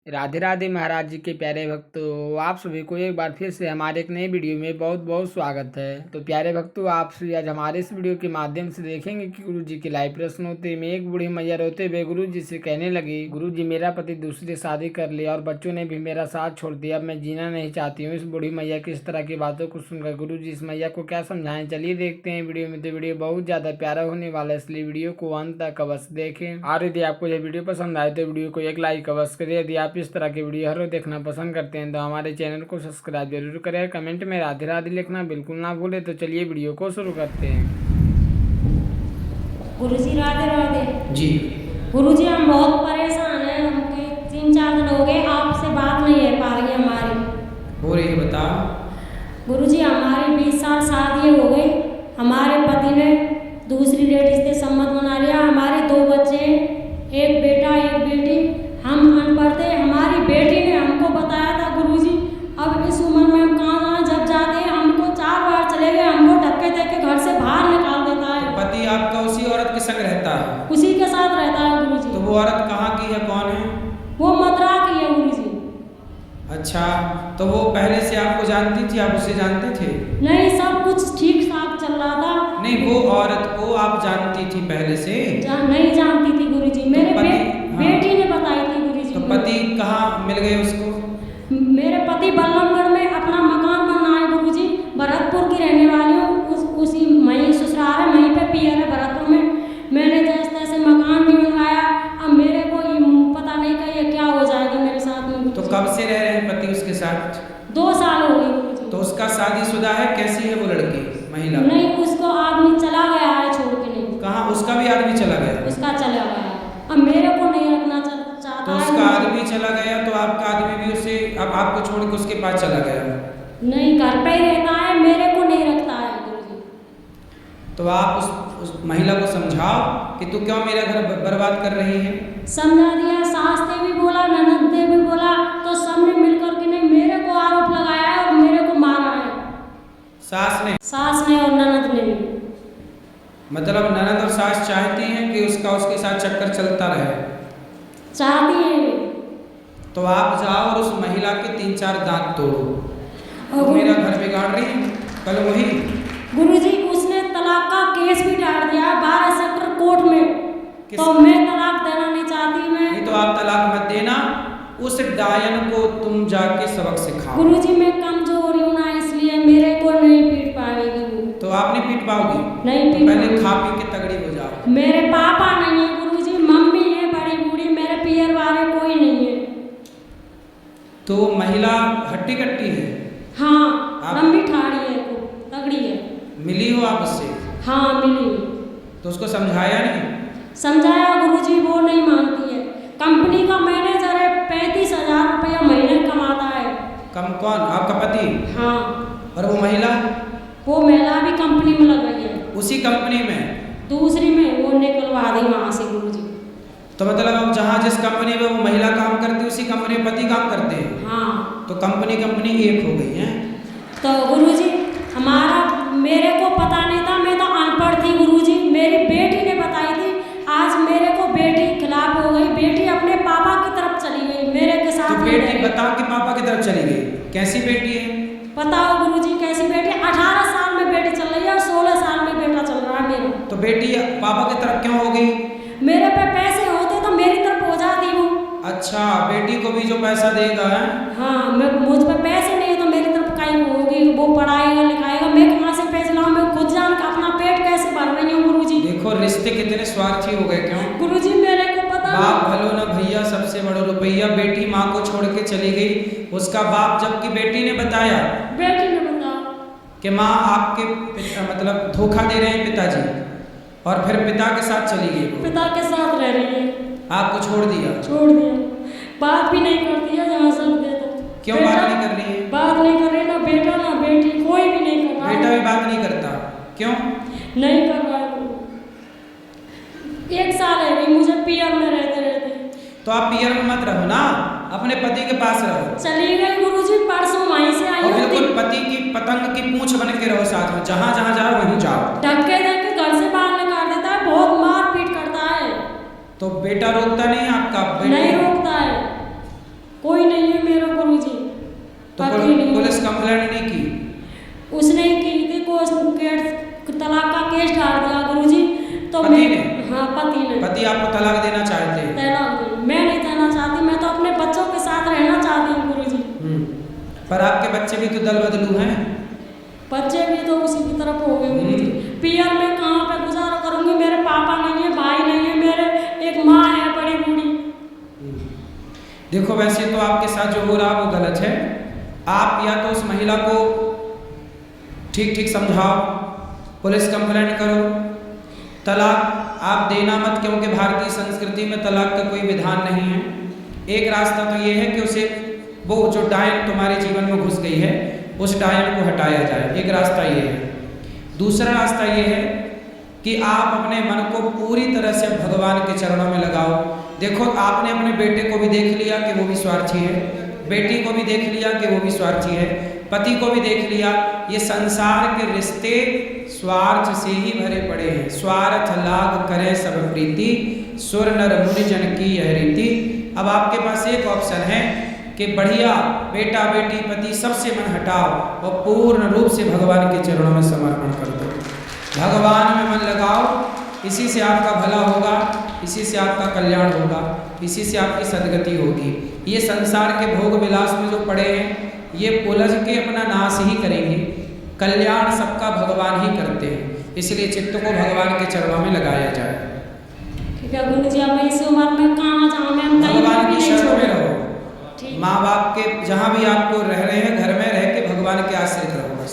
राधे राधे महाराज जी के प्यारे भक्तों, आप सभी को एक बार फिर से हमारे एक नई वीडियो में बहुत बहुत स्वागत है। तो प्यारे भक्तों, आप सभी आज हमारे इस वीडियो के माध्यम से देखेंगे कि गुरु जी के लाइव प्रश्न होते में एक बूढ़ी मैया रोते हुए गुरु जी से कहने लगी, गुरु जी मेरा पति दूसरी शादी कर लिया और बच्चों ने भी मेरा साथ छोड़ दिया, अब मैं जीना नहीं चाहती हूँ। इस बूढ़ी मैया की इस तरह की बातों को सुनकर गुरु जी इस मैया को क्या समझाएं, चलिए देखते हैं वीडियो में। तो वीडियो बहुत ज्यादा प्यारा होने वाला है, इसलिए वीडियो को अंत तक अवश्य देखें। और यदि आपको यह वीडियो पसंद आए तो वीडियो को एक लाइक अवश्य करें। यदि आप इस तरह की वीडियो हर रोज देखना पसंद करते हैं तो हमारे चैनल को सब्सक्राइब जरूर करें। कमेंट में राधे राधे लिखना बिल्कुल ना भूलें। तो चलिए वीडियो को शुरू करते हैं। गुरुजी राधे राधे जी। गुरुजी हम बहुत परेशान हैं, हमके 3-4 दिन हो गए आपसे बात नहीं हो पा रही है हमारी। हो रही है, बताओ। गुरुजी हमारी 20 साल शादी हो गई, हमारे पति ने दूसरी लेडीज से सम्मत बना लिया। हमारे 2 बच्चे, एक बेटा एक बेटी। हम अनपढ़ थे, हमारी बेटी ने हमको बताया था गुरुजी अब इस उम्र में हम कहाँ जाएं, जब जाते हैं हमको 4 बार चले गए, हमको धक्के देके घर से बाहर निकाल देता है। पति आपका उसी औरत के संग रहता है? उसी के साथ रहता है गुरुजी। तो वो औरत कहाँ की है, कौन है? वो मथुरा की है गुरुजी। अच्छा, तो वो पहले से आपको जानती थी, आप उसे जानते थे? नहीं, सब कुछ ठीक ठाक चल रहा था। नहीं, वो औरत को आप जानती थी पहले से? नहीं जानती थी गुरुजी, मेरे हाँ। बेटी ने बताई थी गुरुजी। तो पति कहाँ मिल गए उसको? मेरे पति बल्लभगढ़ में अपना मकान बना है गुरुजी, भरतपुर की रहने वाली हूँ। उसी वहीं ससुराल है, वहीं पे पियर है भरतपुर में। मैंने जैसे तैसे मकान भी बनवाया, अब मेरे को पता नहीं कि ये क्या हो जाएगा मेरे साथ में। तो कब से रह रहे हैं पति उसके साथ? 2 साल हो गए गुरुजी। तो उसका शादीशुदा है? कैसी है वो लड़की, महिला? नहीं, उसको आदमी चला गया है छोड़ के। नहीं, कहाँ? उसका भी आदमी चला गया? उसका चला गया, अब मेरे को नहीं रखना चाहता तो है। उसका आदमी चला गया तो आपका आदमी भी उसे, अब आपको छोड़ के उसके पास चला गया? नहीं, घर पे ही रहता है, मेरे को नहीं रखता है गुरुजी। तो आप उस महिला को समझाओ कि तू क्यों मेरा घर बर्बाद कर रही है। समझा दिया, सास ने भी बोला, ननद ने भी बोला, तो सबने मिलकर के नहीं मेरे को आरोप लगाया है और मेरे को मारा है। सास ने और ननद ने भी। मतलब ननद और सास चाहती हैं कि उसके साथ चक्कर चलता रहे? चाहती है। तो आप जाओ और उस महिला के 3-4 दांत तोड़ो। वो मेरा घर बिगाड़ रही है कल वही। गुरुजी उसने तलाक का केस भी डाल दिया 12 सेक्टर कोर्ट में। तो मैं तलाक देना नहीं चाहती। मैं नहीं, तो आप तलाक मत देना, उस डायन को तुम जाके सबक सिखाओ। गुरुजी मैं कमजोर हूँ ना, इसलिए मेरे को नहीं पीट पाएगी। तो आप नहीं पीट पाओगी? नहीं पीट। पहले खा पी के तगड़ी हो जाओ। मेरे पापा नहीं है गुरुजी, मम्मी है बड़ी बूढ़ी, मेरे पियर वाले कोई नहीं है। तो महिला हट्टी कट्टी है? हाँ, लंबी ठाड़ी है, तगड़ी है। मिली हो आप उससे? हाँ मिली। तो उसको समझाया नहीं? समझाया गुरुजी, वो नहीं मानती है। कंपनी का मैनेजर है, 35,000 रुपया महीने कमाता है। कौन? आपका पति? हाँ। और वो महिला? वो महिला भी कंपनी में लग गई है। उसी कंपनी में? दूसरी में वो निकलवा दी वहाँ से गुरुजी। तो मतलब अब जहाँ जिस कंपनी में वो महिला काम करती है उसी कंपनी में पति काम करते हैं? हाँ। तो कंपनी एक हो गई है। तो गुरुजी मेरे को पता नहीं था, मैं तो अनपढ़ थी गुरुजी। मेरी बेटी ने बताई थी, आज मेरे को बेटी खिलाफ हो गई। बेटी अपने पापा की तरफ चली गई, मेरे के साथ। तो बेटी बताओ कि पापा की तरफ चली गई? कैसी बेटी है? बताओ गुरुजी कैसी बेटी? 18 साल में बेटी चल रही है और 16 साल में बेटा चल रहा है मेरा। तो बेटी पापा की तरफ क्यों हो गई? मेरे पे पैसे होते तो मेरी तरफ हो जाती हूँ। अच्छा, बेटी को भी जो पैसा देगा है? हाँ, मुझ पे पैसे नहीं है तो मेरी तरफ कहीं होगी। वो पढ़ाएगा लिखाएगा, मैं कहाँ से पैसे लाऊं? मैं खुद जान का अपना पेट कैसे भर रही हूँ गुरुजी। देखो रिश्ते कितने स्वार्थी हो गए। क्यों गुरुजी? मेरे को पता। बाप भलो न भैया, सबसे बड़ा रुपया। बेटी माँ को छोड़ के चली गई, उसका बाप, जबकि बेटी ने बताया कि माँ आपके मतलब धोखा दे रहे हैं पिताजी, और फिर पिता के साथ चली गई। पिता के साथ रह रही है। आपको छोड़ दिया? बात भी नहीं करती है जहाँ सब दे तो। क्यों बात नहीं कर रही है? बात नहीं कर रही, ना बेटा ना बेटी, कोई भी नहीं कर रहा। बेटा भी बात नहीं करता? क्यों नहीं कर रहा है? 1 साल है भी मुझे पियर में रहते। तो आप पियर में मत रहो ना, अपने पति के पास रहो। चली गई गुरुजी, परसों वहीं से आई। और बिल्कुल पति की पतंग की पूंछ बन के रहो साथ में, जहाँ जहाँ जाओ वहीं जाओ। धक्के देके घर से बाहर निकाल देता है, बहुत मार पीट करता है। तो बेटा रोकता नहीं आपका? नहीं रोकता है, पर आपके बच्चे भी तो दल बदलू हैं। बच्चे भी तो उसी की तरफ हो गए गुरुजी। पियर में कहाँ पे गुजारा करूंगी, मेरे पापा नहीं है, भाई नहीं है, मेरे एक माँ है बड़ी बूढ़ी। देखो वैसे तो आपके साथ जो हो रहा वो गलत है। आप या तो उस महिला को ठीक ठीक समझाओ, पुलिस कंप्लेंट करो, तलाक आप देना मत, क्योंकि भारतीय संस्कृति में तलाक का कोई विधान नहीं है। एक रास्ता तो ये है कि उसे वो जो डायन तुम्हारे जीवन में घुस गई है उस डायन को हटाया जाए, एक रास्ता ये है। दूसरा रास्ता ये है कि आप अपने मन को पूरी तरह से भगवान के चरणों में लगाओ। देखो आपने अपने बेटे को भी देख लिया कि वो भी स्वार्थी है, बेटी को भी देख लिया कि वो भी स्वार्थी है, पति को भी देख लिया। ये संसार के रिश्ते स्वार्थ से ही भरे पड़े हैं। स्वार्थ लाग करे सब प्रीति, सुर नर मुनि जन की यह रीति। अब आपके पास एक ऑप्शन है कि बढ़िया बेटा बेटी पति सबसे मन हटाओ और पूर्ण रूप से भगवान के चरणों में समर्पण कर दो, भगवान में मन लगाओ। इसी से आपका भला होगा, इसी से आपका कल्याण होगा, इसी से आपकी सदगति होगी। ये संसार के भोग विलास में जो पड़े हैं ये उलझ के अपना नाश ही करेंगे, कल्याण सबका भगवान ही करते हैं। इसलिए चित्त को भगवान के चरणों में लगाया जाए। ठीक है गुरुजी, अब इस उम्र में कहाँ जाऊँ मैं, हम भगवान की शरण में रहो। ठीक। माँ बाप के जहाँ भी आपको रह रहे हैं घर में रह के भगवान के आश्रित रहो।